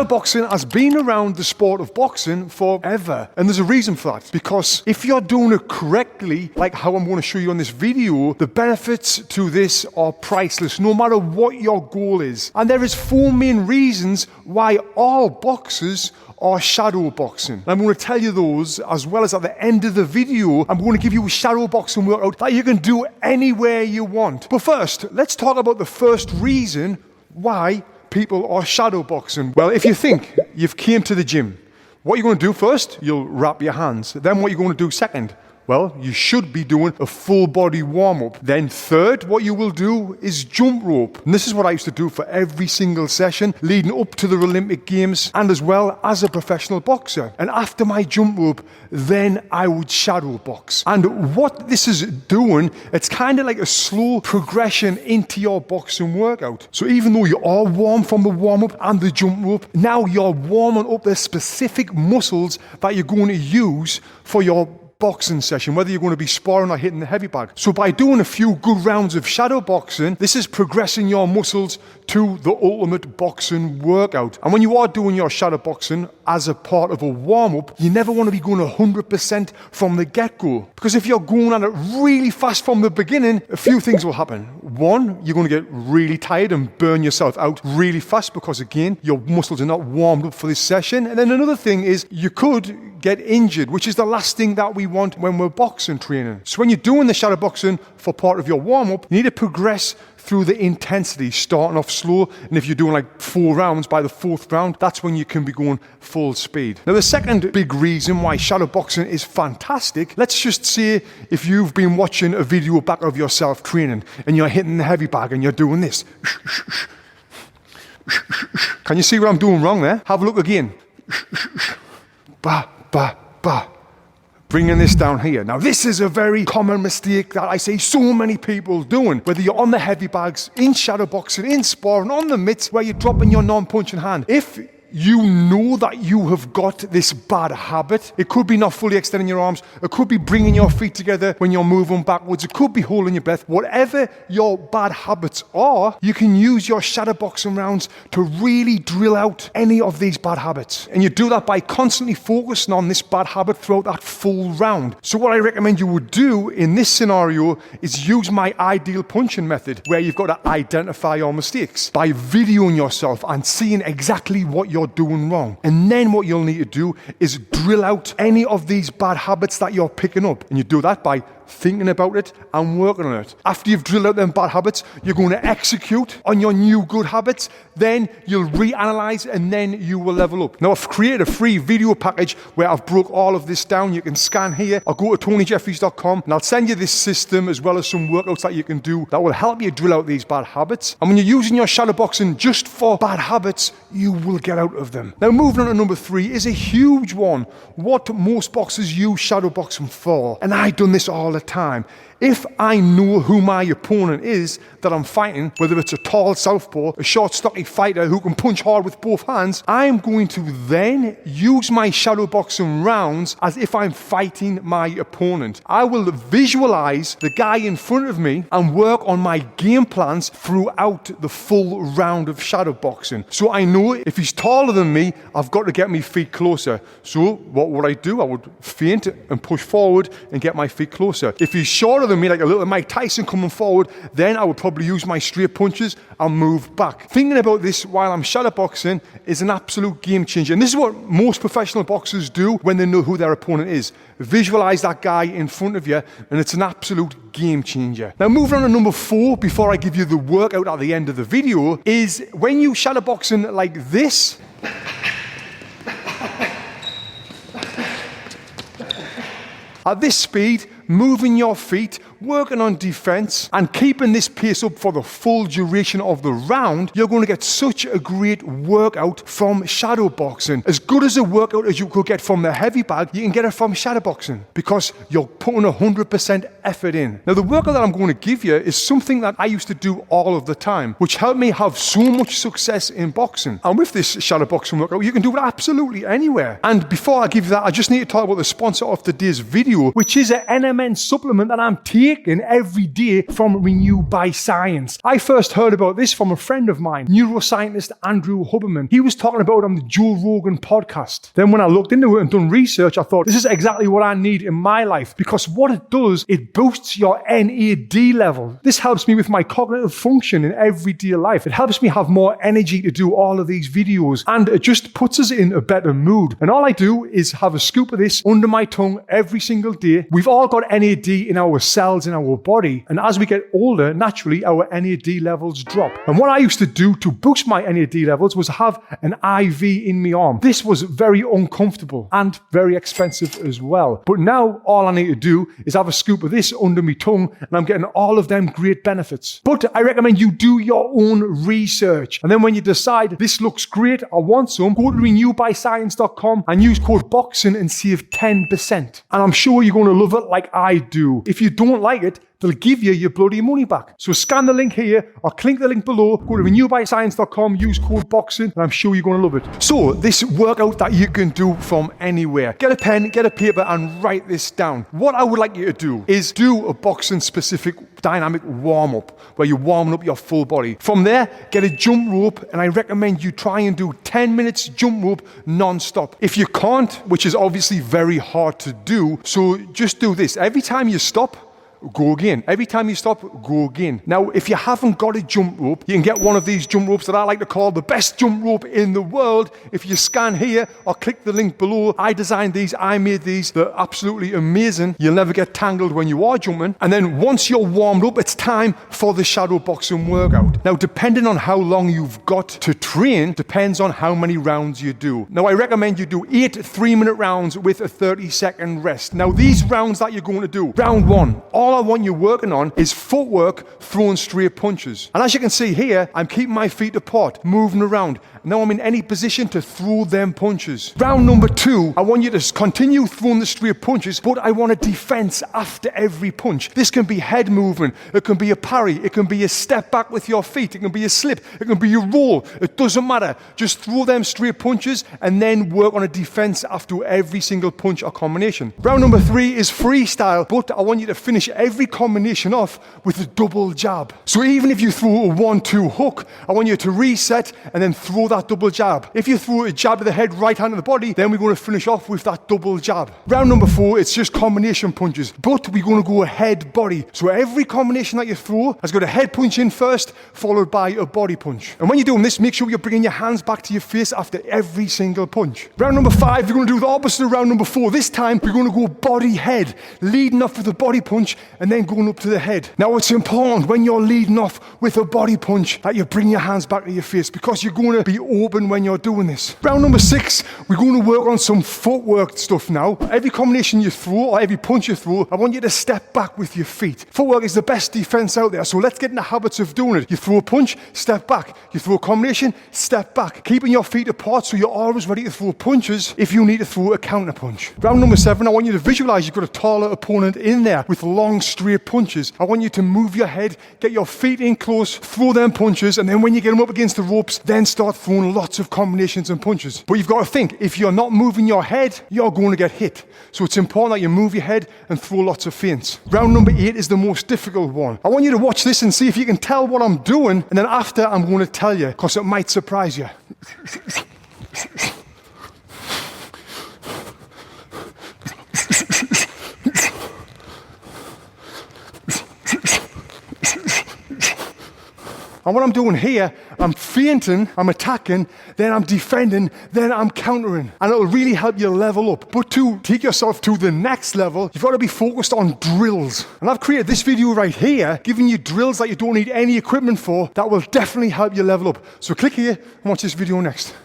Shadowboxing has been around the sport of boxing forever. And there's a reason for that. Because if you're doing it correctly, like how I'm going to show you on this video, the benefits to this are priceless, no matter what your goal is. And there is 4 main reasons why all boxers are shadowboxing. And I'm going to tell you those, as well as at the end of the video, I'm going to give you a shadowboxing workout that you can do anywhere you want. But first, let's talk about the first reason why people are shadowboxing. Well, if you think you've came to the gym, what you're going to do first, you'll wrap your hands. Then what you're going to do second? Well, you should be doing a full body warm-up. Then third, what you will do is jump rope. And this is what I used to do for every single session leading up to the Olympic Games and as well as a professional boxer. And after my jump rope, then I would shadow box. And what this is doing, it's kind of like a slow progression into your boxing workout. So even though you are warm from the warm-up and the jump rope, now you're warming up the specific muscles that you're going to use for your boxing session, whether you're going to be sparring or hitting the heavy bag. So by doing a few good rounds of shadow boxing, this is progressing your muscles to the ultimate boxing workout. And when you are doing your shadow boxing as a part of a warm-up, you never want to be going 100% from the get-go. Because if you're going at it really fast from the beginning, a few things will happen. One, you're going to get really tired and burn yourself out really fast because, again, your muscles are not warmed up for this session. And then another thing is you could get injured, which is the last thing that we want when we're boxing training. So when you're doing the shadow boxing for part of your warm-up, you need to progress through the intensity, starting off slow. And if you're doing like 4 rounds, by the 4th round, that's when you can be going full speed. Now, the second big reason why shadow boxing is fantastic, let's just say if you've been watching a video back of yourself training and you're hitting the heavy bag and you're doing this. Can you see what I'm doing wrong there? Have a look again. Ba, ba, ba. Bringing this down here. Now, this is a very common mistake that I see so many people doing. Whether you're on the heavy bags, in shadow boxing, in sparring, on the mitts, where you're dropping your non-punching hand. If you know that you have got this bad habit, it could be not fully extending your arms, it could be bringing your feet together when you're moving backwards, it could be holding your breath. Whatever your bad habits are, you can use your shadow boxing rounds to really drill out any of these bad habits. And you do that by constantly focusing on this bad habit throughout that full round. So what I recommend you would do in this scenario is use my ideal punching method, where you've got to identify your mistakes by videoing yourself and seeing exactly what you're doing wrong. And then what you'll need to do is drill out any of these bad habits that you're picking up. And you do that by thinking about it and working on it. After you've drilled out them bad habits, you're going to execute on your new good habits. Then you'll reanalyze and then you will level up. Now, I've created a free video package where I've broke all of this down. You can scan here or go to TonyJeffries.com and I'll send you this system as well as some workouts that you can do that will help you drill out these bad habits. And when you're using your shadow boxing just for bad habits, you will get out of them. Now, moving on to number 3 is a huge one. What most boxers use shadow boxing for. And I've done this all the time. If I know who my opponent is that I'm fighting, whether it's a tall southpaw, a short stocky fighter who can punch hard with both hands, I'm going to then use my shadow boxing rounds as if I'm fighting my opponent. I will visualize the guy in front of me and work on my game plans throughout the full round of shadow boxing. So I know if he's taller than me, I've got to get my feet closer. So what would I do? I would feint and push forward and get my feet closer. If he's shorter than me, like a little Mike Tyson coming forward, then I would probably use my straight punches and move back. Thinking about this while I'm shadowboxing is an absolute game changer. And this is what most professional boxers do when they know who their opponent is. Visualize that guy in front of you, and it's an absolute game changer. Now, moving on to number 4, before I give you the workout at the end of the video, is when you shadowboxing like this, at this speed, moving your feet, working on defense, and keeping this pace up for the full duration of the round, you're going to get such a great workout from shadow boxing. As good as a workout as you could get from the heavy bag, you can get it from shadow boxing because you're putting 100% effort in. Now, the workout that I'm going to give you is something that I used to do all of the time, which helped me have so much success in boxing. And with this shadow boxing workout, you can do it absolutely anywhere. And before I give you that, I just need to talk about the sponsor of today's video, which is an NMN supplement that I'm taking taken every day from Renew by Science. I first heard about this from a friend of mine, neuroscientist Andrew Huberman. He was talking about it on the Joe Rogan podcast. Then when I looked into it and done research, I thought, this is exactly what I need in my life, because what it does, it boosts your NAD level. This helps me with my cognitive function in everyday life. It helps me have more energy to do all of these videos, and it just puts us in a better mood. And all I do is have a scoop of this under my tongue every single day. We've all got NAD in our cells in our body, and as we get older, naturally our NAD levels drop. And what I used to do to boost my NAD levels was have an IV in my arm. This was very uncomfortable and very expensive as well. But now all I need to do is have a scoop of this under my tongue, and I'm getting all of them great benefits. But I recommend you do your own research, and then when you decide this looks great, I want some, go to renewbyscience.com and use code BOXING and save 10%. And I'm sure you're going to love it like I do. If you don't like it, they'll give you your bloody money back. So scan the link here or click the link below, go to renewbyscience.com, use code BOXING, and I'm sure you're going to love it. So this workout that you can do from anywhere. Get a pen, get a paper, and write this down. What I would like you to do is do a boxing specific dynamic warm-up where you're warming up your full body. From there, get a jump rope, and I recommend you try and do 10 minutes jump rope non-stop. If you can't, which is obviously very hard to do, so just do this. Every time you stop, go again. Every time you stop, go again. Now, if you haven't got a jump rope, you can get one of these jump ropes that I like to call the best jump rope in the world. If you scan here or click the link below, I designed these, I made these. They're absolutely amazing. You'll never get tangled when you are jumping. And then once you're warmed up, it's time for the shadowboxing workout. Now, depending on how long you've got to train, depends on how many rounds you do. Now, I recommend you do 8 3-minute rounds with a 30-second rest. Now, these rounds that you're going to do, round 1, all I want you working on is footwork, throwing straight punches. And as you can see here, I'm keeping my feet apart, moving around. Now I'm in any position to throw them punches. Round number 2, I want you to continue throwing the straight punches, but I want a defense after every punch. This can be head movement, it can be a parry, it can be a step back with your feet, it can be a slip, it can be a roll. It doesn't matter. Just throw them straight punches and then work on a defense after every single punch or combination. Round number 3 is freestyle, but I want you to finish every combination off with a double jab. So even if you throw a 1-2 hook, I want you to reset and then throw that double jab. If you throw a jab to the head, right hand to the body, then we're going to finish off with that double jab. Round number 4, it's just combination punches, but we're going to go head body. So every combination that you throw has got a head punch in first, followed by a body punch. And when you're doing this, make sure you're bringing your hands back to your face after every single punch. Round number 5, we're going to do the opposite of round number 4. This time, we're going to go body head, leading off with a body punch and then going up to the head. Now, it's important when you're leading off with a body punch that you bring your hands back to your face, because you're going to be open when you're doing this. Round number 6, we're going to work on some footwork stuff now. Every combination you throw or every punch you throw, I want you to step back with your feet. Footwork is the best defense out there, so let's get in the habits of doing it. You throw a punch, step back. You throw a combination, step back. Keeping your feet apart so you're always ready to throw punches if you need to throw a counter punch. Round number 7, I want you to visualize you've got a taller opponent in there with long straight punches. I want you to move your head, get your feet in close, throw them punches, and then when you get them up against the ropes, then start throwing lots of combinations and punches. But you've got to think, if you're not moving your head, you're going to get hit. So it's important that you move your head and throw lots of feints. Round number 8 is the most difficult one. I want you to watch this and see if you can tell what I'm doing, and then after I'm going to tell you, because it might surprise you. And what I'm doing here, I'm feinting, I'm attacking, then I'm defending, then I'm countering. And it'll really help you level up. But to take yourself to the next level, you've got to be focused on drills. And I've created this video right here, giving you drills that you don't need any equipment for, that will definitely help you level up. So click here and watch this video next.